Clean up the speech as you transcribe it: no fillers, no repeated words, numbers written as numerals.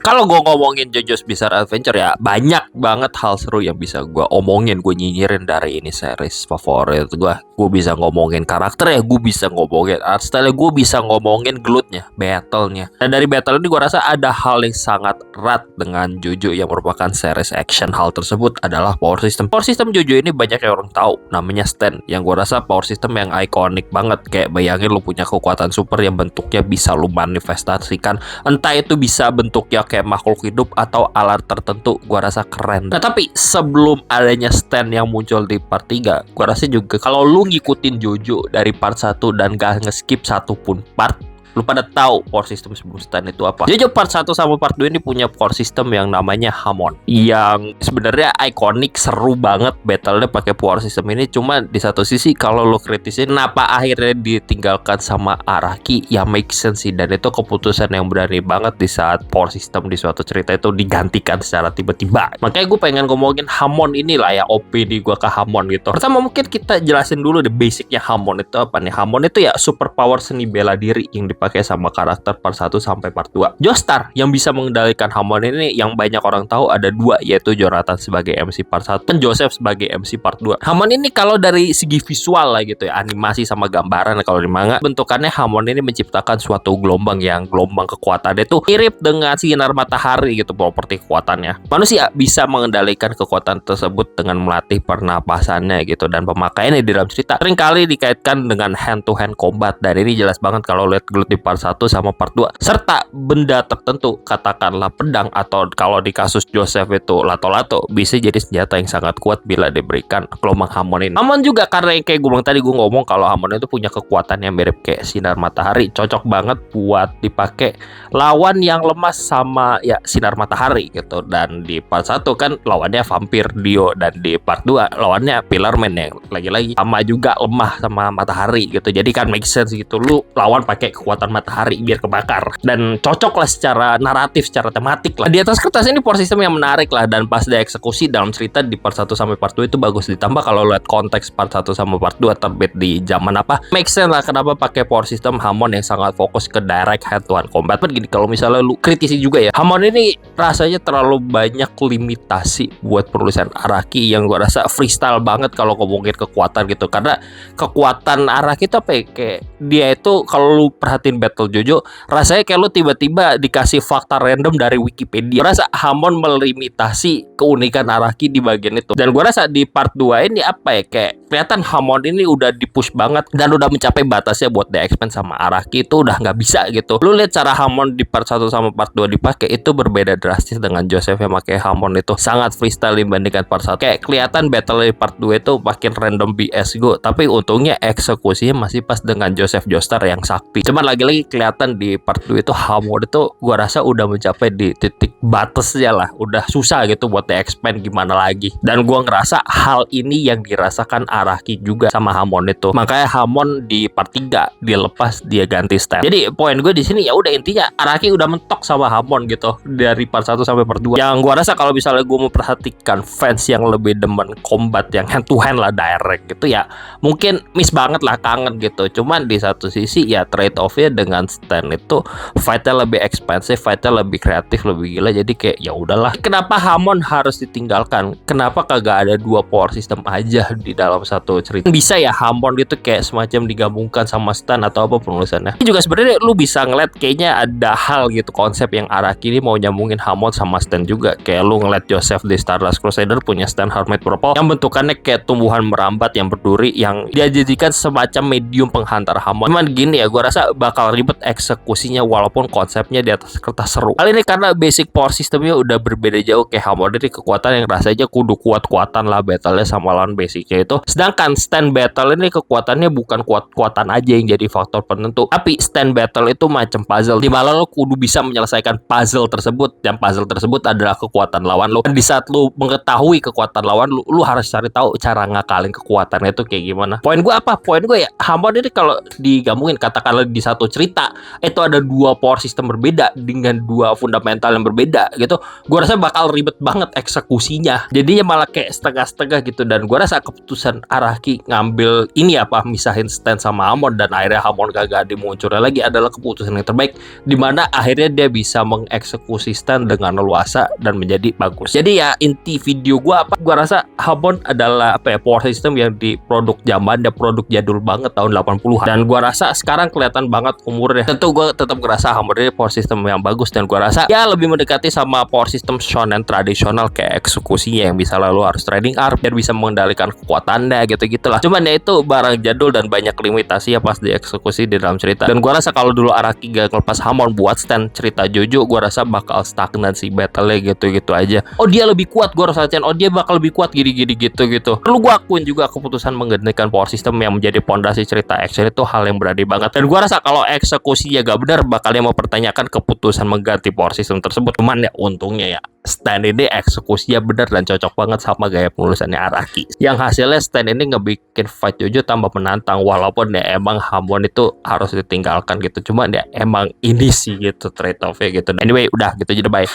Kalau gue ngomongin JoJo's Bizarre Adventure ya banyak banget hal seru yang bisa gue omongin, gue nyinyirin dari ini series favorit gue. Gue bisa ngomongin karakter ya, gue bisa ngomongin art style, gue bisa ngomongin glutnya, battlenya. Dan dari battle ini gue rasa ada hal yang sangat erat dengan JoJo yang merupakan series action. Hal tersebut adalah power system. Power system JoJo ini banyak yang orang tahu, namanya stand. Yang gue rasa power system yang ikonik banget. Kayak bayangin lu punya kekuatan super yang bentuknya bisa lu manifestasikan. Entah itu bisa bentuknya kayak makhluk hidup atau alat tertentu, gua rasa keren. Nah tapi sebelum adanya stand yang muncul di part 3, gua rasa juga kalau lu ngikutin JoJo dari part 1 dan gak nge-skip satupun part, lu pada tahu power system sebelum stand itu apa. JoJo part 1 sama part 2 ini punya power system yang namanya Hamon, yang sebenarnya ikonik, seru banget battle-nya pakai power system ini. Cuma di satu sisi kalau lu kritisin kenapa akhirnya ditinggalkan sama Araki, ya make sense sih. Dan itu keputusan yang berani banget di saat power system di suatu cerita itu digantikan secara tiba-tiba. Makanya gue pengen ngomongin Hamon inilah ya, OP di gue ke Hamon gitu. Pertama mungkin kita jelasin dulu deh basicnya Hamon itu apa nih. Hamon itu ya super power seni bela diri yang dipakai sama karakter part 1 sampai part 2. Joestar yang bisa mengendalikan Hamon ini yang banyak orang tahu ada dua, yaitu Jonathan sebagai MC part 1 dan Joseph sebagai MC part 2. Hamon ini kalau dari segi visual lah gitu ya, animasi sama gambaran kalau di manga, bentukannya Hamon ini menciptakan suatu gelombang yang gelombang kekuatannya itu mirip dengan sinar matahari gitu properti kekuatannya. Manusia bisa mengendalikan kekuatan tersebut dengan melatih pernapasannya gitu, dan pemakaiannya di dalam cerita seringkali dikaitkan dengan hand to hand combat, dan ini jelas banget kalau lihat gelut di part 1 sama part 2, serta benda tertentu, katakanlah pedang, atau kalau di kasus Joseph itu lato-lato, bisa jadi senjata yang sangat kuat bila diberikan gelombang Hamon ini. Hamon juga karena yang kayak gue bilang tadi, gue ngomong kalau Hamon itu punya kekuatan yang mirip kayak sinar matahari, cocok banget buat dipakai lawan yang lemas sama ya sinar matahari gitu. Dan di part 1 kan lawannya vampir Dio, dan di part 2 lawannya Pillar Man yang lagi-lagi sama juga lemah sama matahari gitu. Jadi kan make sense gitu, lu lawan pakai kekuatan matahari biar kebakar, dan cocok lah secara naratif, secara tematik lah. Di atas kertas ini power system yang menarik lah, dan pas dieksekusi dalam cerita di part 1 sampai part 2 itu bagus. Ditambah kalau lihat konteks part 1 sama part 2 terbit di zaman apa, make sense lah kenapa pakai power system Hamon yang sangat fokus ke direct hand to hand combat. Begini, kalau misalnya lu kritisi juga ya, Hamon ini rasanya terlalu banyak limitasi buat penulisan Araki, yang gua rasa freestyle banget kalau ngomongin kekuatan gitu. Karena kekuatan Araki itu apa ya, kayak dia itu kalau lu perhatiin battle JoJo, rasanya kayak lu tiba-tiba dikasih fakta random dari Wikipedia. Gua rasa Hamon melimitasi keunikan Araki di bagian itu. Dan gua rasa di part 2 ini apa ya, kayak kelihatan Hamon ini udah dipush banget dan udah mencapai batasnya buat di-expand sama Araki, itu udah nggak bisa gitu. Lu lihat cara Hamon di part 1 sama part 2 dipakai itu berbeda drastis dengan Joseph yang pakai Hamon itu sangat freestyle dibandingkan part 1. Kayak kelihatan battle di part 2 itu makin random BS go, tapi untungnya eksekusinya masih pas dengan Joseph Joestar yang sakti. Cuman lagi-lagi kelihatan di part 2 itu Hamon itu gua rasa udah mencapai di titik batasnya lah, udah susah gitu buat di-expand gimana lagi. Dan gua ngerasa hal ini yang dirasakan Araki juga sama Hamon itu. Makanya Hamon di part 3 dia lepas, dia ganti stand. Jadi poin gue di sini ya udah, intinya Araki udah mentok sama Hamon gitu dari part 1 sampai part 2. Yang gua rasa kalau misalnya gue memperhatikan fans yang lebih demen combat yang hand to hand lah, direct gitu ya, mungkin miss banget lah, kangen gitu. Cuman di satu sisi ya trade off-nya dengan stand itu fight-nya lebih expensive, fight-nya lebih kreatif, lebih gila. Jadi kayak ya udahlah. Kenapa Hamon harus ditinggalkan? Kenapa kagak ada dua power system aja di dalam satu cerita? Bisa ya Hamon gitu kayak semacam digabungkan sama stand atau apa penulisannya. Ini juga sebenarnya lu bisa ngeliat kayaknya ada hal gitu, konsep yang Araki ini mau nyambungin Hamon sama stand juga. Kayak lu ngeliat Joseph di Stardust Crusader punya stand Hermit Purple yang bentukannya kayak tumbuhan merambat yang berduri, yang dia jadikan semacam medium penghantar Hamon. Cuman gini ya, gua rasa bakal ribet eksekusinya walaupun konsepnya di atas kertas seru. Kali ini karena basic power systemnya udah berbeda jauh, kayak Hamon dari kekuatan yang rasanya kudu kuat-kuatan lah battle-nya sama lawan basicnya itu. Sedangkan stand battle ini kekuatannya bukan kuat-kuatan aja yang jadi faktor penentu, tapi stand battle itu macam puzzle, dimana lo kudu bisa menyelesaikan puzzle tersebut, dan puzzle tersebut adalah kekuatan lawan lo. Dan di saat lo mengetahui kekuatan lawan lo, lo harus cari tahu cara ngakalin kekuatannya itu kayak gimana. Poin gue apa? Poin gue ya, Hamon ini kalau digabungin katakanlah di satu cerita itu ada dua power system berbeda dengan dua fundamental yang berbeda gitu, gue rasa bakal ribet banget eksekusinya. Jadinya malah kayak setengah-setengah gitu. Dan gue rasa keputusan Araki ngambil ini apa misahin Stan sama Hamon dan akhirnya Hamon kagak dimunculnya lagi adalah keputusan yang terbaik, dimana akhirnya dia bisa mengeksekusi Stan dengan leluasa dan menjadi bagus. Jadi ya inti video gua apa, gua rasa Hamon adalah apa ya, power system yang di produk zaman dan produk jadul banget tahun 80-an, dan gua rasa sekarang kelihatan banget umurnya. Tentu gua tetap ngerasa Hamon ini power system yang bagus, dan gua rasa ya lebih mendekati sama power system shonen tradisional kayak eksekusinya yang bisa lalu harus trading arm biar bisa mengendalikan kekuatannya gitu-gitulah. Cuman ya itu barang jadul dan banyak limitasi ya pas dieksekusi di dalam cerita. Dan gua rasa kalau dulu Araki gak ngelepas Hamon buat stand cerita Jojo, gua rasa bakal stagnan si battle-nya gitu-gitu aja. Oh dia lebih kuat, gua rasain. Oh dia bakal lebih kuat gini-gini gitu-gitu. Perlu gua akuin juga keputusan menggantikan power system yang menjadi pondasi cerita action itu hal yang berani banget. Dan gua rasa kalau eksekusinya gak benar bakalnya mempertanyakan keputusan mengganti power system tersebut. Cuman ya untungnya ya Stan ini eksekusinya benar dan cocok banget sama gaya penulisannya Araki. Yang hasilnya Stan ini ngebikin fight Jojo tambah menantang, walaupun ya emang Hamon itu harus ditinggalkan gitu. Cuman ya emang ini sih gitu trade off-nya gitu. Anyway, udah gitu aja deh, bye.